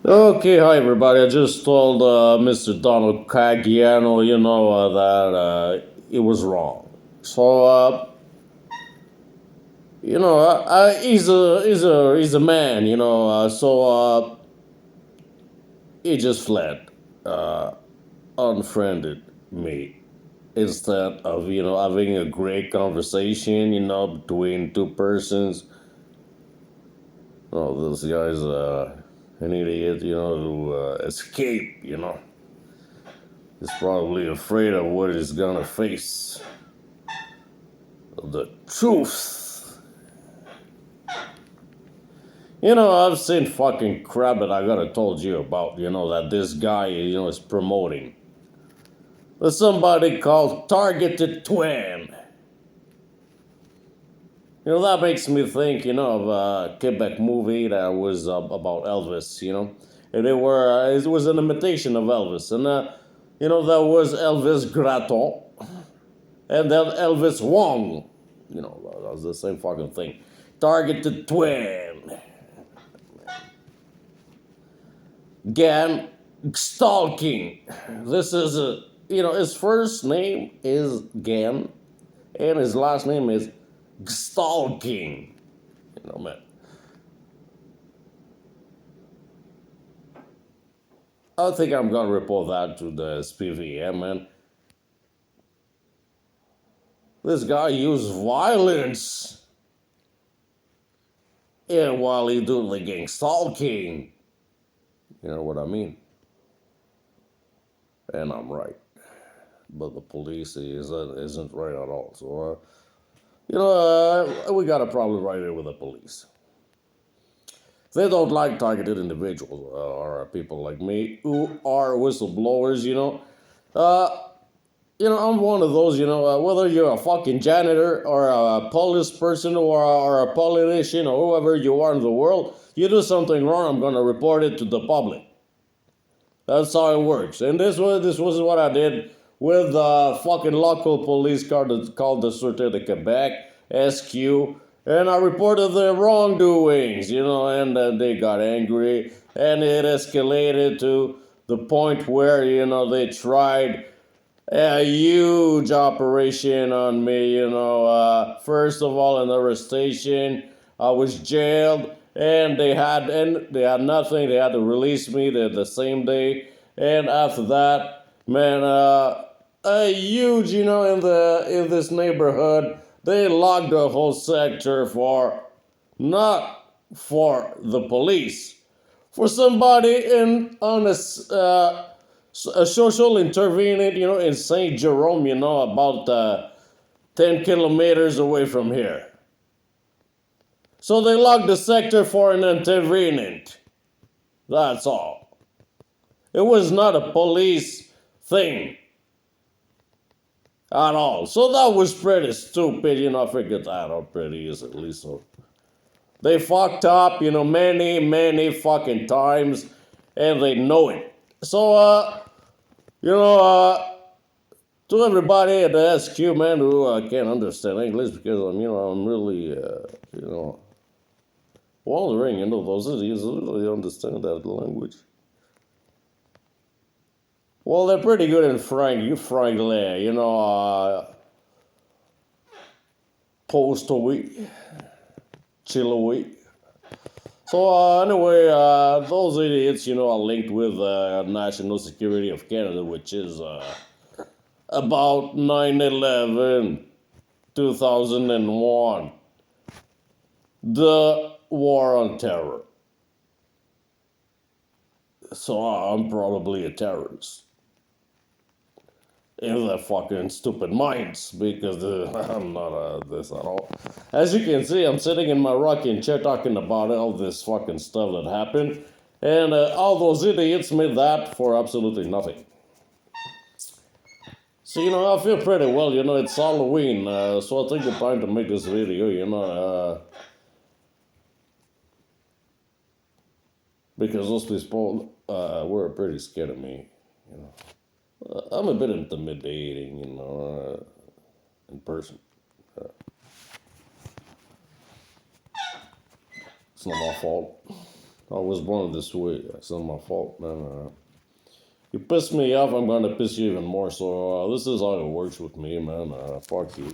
Okay, hi everybody. I just told Mr. Donald Caggiano, that it was wrong. So, he's a man, he just fled, unfriended me instead of having a great conversation, between two persons. Oh, this guy's an idiot, to escape, He's probably afraid of what he's gonna face. The truth. I've seen fucking crap that I gotta told you about, that this guy, is promoting. There's somebody called Targeted Twin. That makes me think, of a Quebec movie that was about Elvis, And it was an imitation of Elvis. And, that was Elvis Graton. And then Elvis Wong. That was the same fucking thing. Targeted Twin. Gan Stalking. This is his first name is Gan, and his last name is Stalking. Man. I think I'm gonna report that to the SPVM, man. This guy used violence, and while he doing the gang stalking, you know what I mean? And I'm right, but the police isn't right at all. So, we got a problem right here with the police. They don't like targeted individuals or people like me who are whistleblowers. I'm one of those. Whether you're a fucking janitor or a police person or a politician or whoever you are in the world, you do something wrong, I'm gonna report it to the public. That's how it works. And this was what I did with the fucking local police car that's called the Sûreté de Quebec, SQ, and I reported their wrongdoings, and they got angry, and it escalated to the point where, they tried a huge operation on me, first of all, an arrestation. I was jailed, and they had nothing. They had to release me the same day, and after that, man, a huge, in this neighborhood, they locked the whole sector for not for the police, for somebody in on a social intervenant, in St. Jerome, about 10 kilometers away from here. So they locked the sector for an intervenant. That's all. It was not a police thing at all. So that was pretty stupid, I figured that out pretty easily. So they fucked up, many, many fucking times, and they know it. So, you know, to everybody at the SQ, man, who can't understand English because I'm really, wondering, those idiots really understand that language. Well, they're pretty good in Franglais, Postowy, Chilowy. So anyway, those idiots, are linked with National Security of Canada, which is about 9/11, 2001, the war on terror. So I'm probably a terrorist in their fucking stupid minds because I'm not this at all. As you can see, I'm sitting in my rocking chair talking about all this fucking stuff that happened, and all those idiots made that for absolutely nothing. So, I feel pretty well, it's Halloween, so I think it's time to make this video, because those people were pretty scared of me, I'm a bit intimidating, in person. It's not my fault. I was born this way. It's not my fault, man. You piss me off, I'm gonna piss you even more. So this is how it works with me, man. Fuck you.